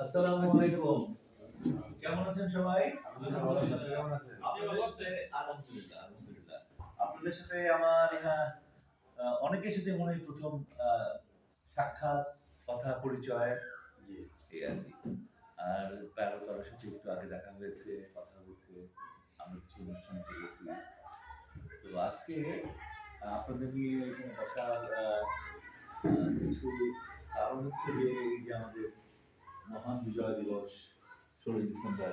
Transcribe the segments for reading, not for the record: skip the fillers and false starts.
আসসালামু আলাইকুম, কেমন আছেন সবাই? আপনাদের সাথে আলহামদুলিল্লাহ আলহামদুলিল্লাহ আপনাদের সাথে আমার অনেকের সাথে মনে হয় প্রথম সাক্ষাৎ, কথা, পরিচয় এই আর কি। আর কারোর সাথে একটু আগে দেখা হয়েছে, কথা হয়েছে, আমরা কিছু অনুষ্ঠান করেছি। তো আজকে আপনাদের নিয়ে এখানে বসার কিছু কারণ হচ্ছে যে এই যে আমাদের মহান বিজয় দিবস 16 ডিসেম্বর,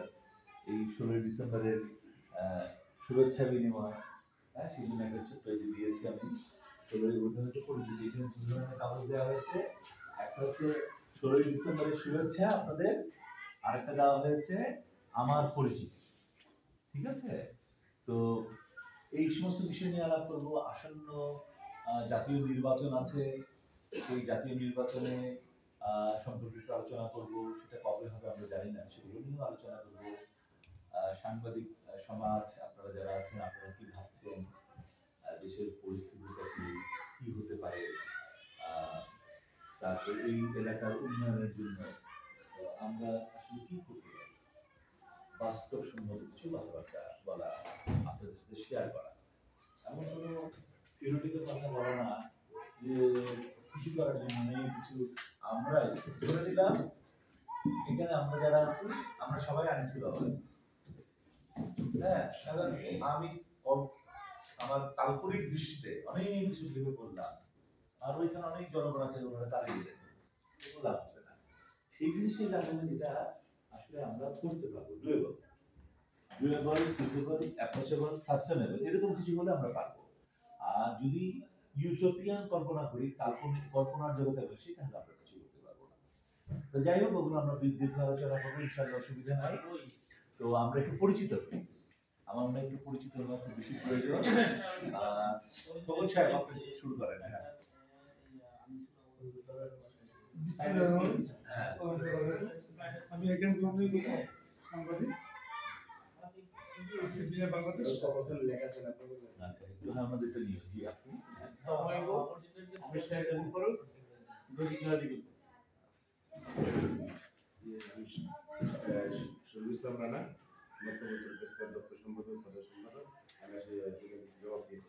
এই 16 ডিসেম্বরের শুভেচ্ছা বিনিময়, সেই জন্য একটা ছোট্ট দিয়েছি আমি। 16 হচ্ছে পরিচিতি, এখানে দু ধরনের কাগজ দেওয়া হয়েছে। একটা হচ্ছে 16 ডিসেম্বরের শুভেচ্ছা আপনাদের, আরেকটা দেওয়া হয়েছে আমার পরিচিতি। ঠিক আছে? তো এই সমস্ত বিষয় নিয়ে আলাপ করবো। আসন্ন জাতীয় নির্বাচন আছে, সেই জাতীয় নির্বাচনে সম্পর্কিত আলোচনা করব। সেটা কবে হবে আমরা জানি না, সেগুলো নিয়েও আলোচনা করব। সাংবাদিক সমাজ আপনারা যারা আছেন, আপনারা কি ভাবছেন, দেশের পরিস্থিতিটা কি হতে পারে, তারপর এই এলাকার উন্নয়নের জন্য আমরা আসলে কি করতে পারি, বাস্তবসম্মত কিছু কথাবার্তা বলা, আপনাদের সাথে শেয়ার করা। এমন কোনো থিওরিটিক্যাল কথা বলা না যে খুশি করার জন্য নেই কিছু। আমরাই ধরে নিলাম এখানে আমরা যারা আছি আমরা সবাই আনিছি বাবা। হ্যাঁ, আমি আমার কাল্পনিক দৃষ্টিতে অনেক কিছু ভেবে পড়লাম, আর ওইখানে অনেক জনগণ আছে, ওনারা তাড়িয়ে দিলেন, এগুলো লাভ হবে না। সেই জিনিসটাই লাগবে যেটা আসলে আমরা করতে পারবো, ডুয়েবল, ফিজিবল, অ্যাপ্রোচেবল, সাস্টেনেবল, এরকম কিছু হলে আমরা পারবো। আর যদি ইউটোপিয়ান কল্পনা করি, কাল্পনিক কল্পনার জগতে বসি, তাহলে আমরা কিছু করতে পারবো না। তো যাই হোক, ওগুলো আমরা বিদ্যুৎ আলোচনা করবো, ইনশাআল্লাহ, অসুবিধা নাই। তো আমরা একটু পরিচিত হই, আমার মনে একটু পরিচিত হওয়া খুব বেশি প্রয়োজন। তখন সাহেব আপনি শুরু করেন। আমি একজন সাংবাদিক, বাংলাদেশ। আচ্ছা, একটু আমাদেরটা নিয়ে জি আপনি। শরীফ ইসলাম রানা, বর্তমান প্রেসক্লাব দপ্তর সম্পাদক, প্রধান সম্পাদক। আমি জবাব দিই।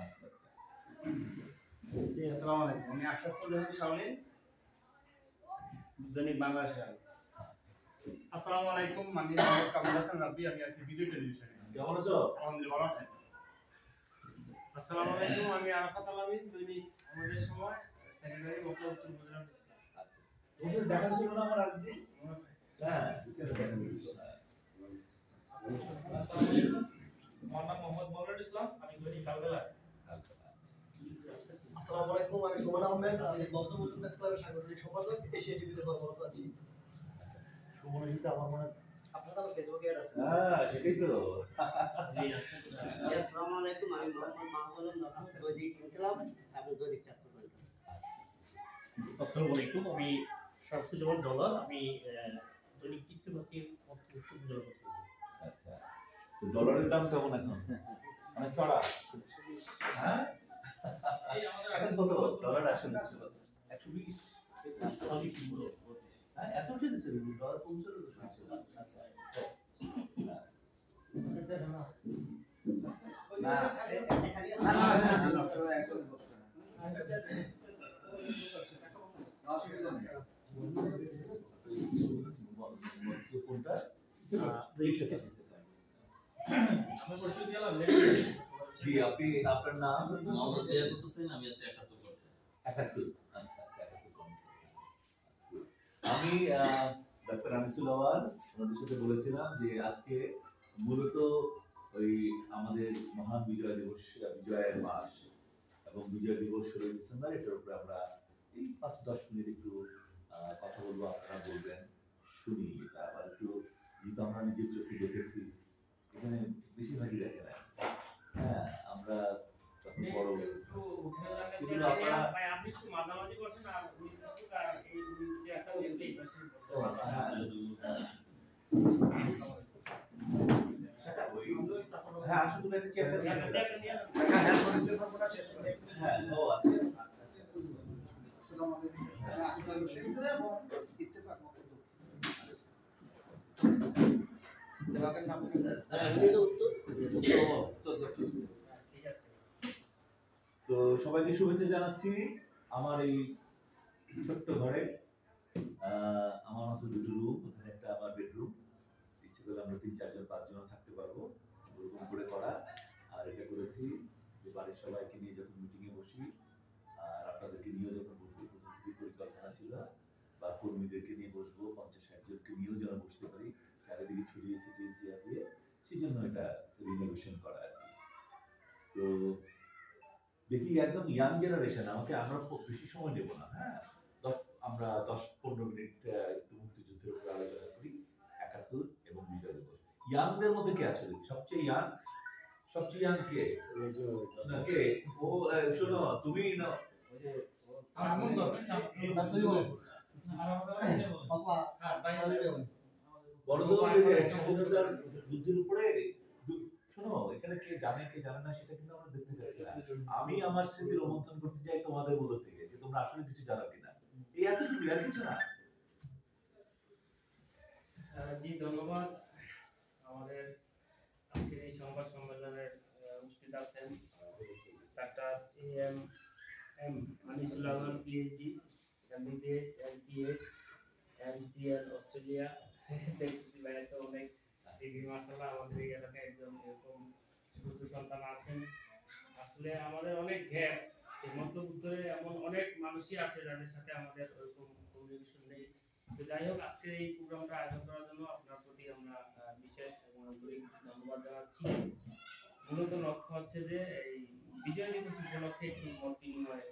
আচ্ছা আচ্ছা, জি, আসসালামু আলাইকুম। আমি আশরাফুল জাহান শাওনী, দৈনিক বাংলাদেশ। আসসালামু আলাইকুম, আমি মোহাম্মদ কামরুল হাসান রাব্বি, আমি আছি বিজয় টেলিভিশনে। কেমন আছো? আলহামদুলিল্লাহ, ভালো আছি। আসসালামু আলাইকুম, আমি আরাফাত আলামিন, দৈনিক আমাদের সময়, সেক্রেটারি মকলা উত্তর উপজেলা। আচ্ছা, তোমাদের দেখা ছিল না আমার আরেকদিন? হ্যাঁ, বিকেলে দেখা হয়েছিল। আমার নাম মোহাম্মদ মৌলানা ইসলাম, আমি দৈনিক কালবেলা। আসসালামু আলাইকুম, আমি সুমন আহমেদ, আমি বর্তমান প্রেসক্লাবের সাংগঠনিক সম্পাদক, এশিয়া টিভিতে কর্মরত আছি। সুমনের সাথে আমার মনে আপনারা আমার ফেসবুকে অ্যাড আছে। হ্যাঁ, সেটাই তো। আসসালামু আলাইকুম, আমি মোহাম্মদ মাহবুবুল নতুন, দৈনিক ইনকিলাব, আমি দৈনিক চাঁদপুর। আসসালামু আলাইকুম, আমি শারফুজ্জামান ডলার, আমি দৈনিক ইত্তেফাকের মধ্যবর্তী উপজেলা প্রতিনিধি। আচ্ছা, তো ডলারের দাম কেমন এখন? মানে চড়া? হ্যাঁ, এখন কত ডলার আসলে? 120, 120, হ্যাঁ, এত উঠে গেছে ডলার, পৌঁছলো তো। আচ্ছা, কোনটা? জি, আপনি আপনার নাম? মোহাম্মদ রিয়াদুত হোসেন, আমি আছি 71। আচ্ছা আচ্ছা, 71। আমি ডাক্তার আনিসুল আওয়াল, ওনাদের সাথে বলেছিলাম যে আজকে মূলত ওই আমাদের মহান বিজয় দিবস, বিজয়ের মাস এবং বিজয় দিবস 16 ডিসেম্বর, এটার উপরে আমরা এই 5-10 মিনিট একটু কথা বলবো, আপনারা বলবেন, শুনি। এটা আবার একটু, যেহেতু আমরা নিজের চোখে দেখেছি, এখানে বেশিরভাগই দেখে না। হ্যাঁ, আমরা বড় সেগুলো আপনারা আপনি একটু মাঝামাঝি করছেন, আর উনি কিন্তু এই যে একটা দেখলেই বেশি হ্যাঁ, আসলে একটা চেয়ারটা নিয়ে ঠিক আছে। তো সবাইকে শুভেচ্ছা জানাচ্ছি আমার এই ছোট্ট ঘরে। আমার মাত্র দুটো রুম, ওখানে একটা আমার বেডরুম। ইচ্ছে করলে আমরা 3, 4 জন 5 জন থাকতে পারবো, ওরকম করে করা। আর এটা করেছি যে বাড়ির সবাইকে নিয়ে যখন মিটিংয়ে বসি আর আপনাদেরকে নিয়ে যখন বসবো, প্রথম থেকে পরিকল্পনা ছিল বা কর্মীদেরকে নিয়ে বসবো, 50-60 জনকে নিয়েও যেন বসতে পারি, চারিদিকে ছড়িয়ে ছিটিয়ে চেয়ার দিয়ে, সেই জন্য এটা রিনোভেশন করা আর কি। তো দেখি একদম ইয়াং জেনারেশন, আমরা খুব বেশি সময় নেব না, হ্যাঁ, আমরা 10-15 মিনিট একটু মুক্তিযুদ্ধের উপর আলোচনা করি, 71 এবং বিজয় দিবস। ইয়াংদের মধ্যে কে আছে? সবচেয়ে ইয়াং কে? না কে? ও শোনো, তুমি না এমন দরকার না তুই বল বড় তো স্বাধীনতার যুদ্ধের উপরে শোনো, এখানে কে জানে না সেটা কিন্তু আমরা দেখতে চাচ্ছি না। আমি আমার স্মৃতি রোমন্থন করতে চাই তোমাদের মধ্যে থেকে, যে তোমরা আসলে কিছু জানো কিনা। এই এতটুকু, আর কিছু না। জি ধন্যবাদ। আমাদের আজকের এই সংবাদ সম্মেলনের উপস্থিত আছেন doctor AM Anisul Alam PhD, MBBS, MPH, MCL Australia. দেখছি ভাই তো অনেক ডিগ্রি, মাশাআল্লাহ। আমাদের এই এলাকায় একজন এরকম সূর্য সন্তান আছেন। আসলে আমাদের অনেক গ্যাপ, এই মতলব উত্তরে এমন অনেক মানুষই আছে যাদের সাথে আমাদের ওরকম কমিউনিকেশন নেই। তো যাই হোক, আজকে এই প্রোগ্রামটা আয়োজন করার জন্য আপনার প্রতি আমরা বিশেষ এবং আন্তরিক ধন্যবাদ জানাচ্ছি। মূলত লক্ষ্য হচ্ছে যে এই বিজয় দিবস উপলক্ষে একটু মত বিনিময়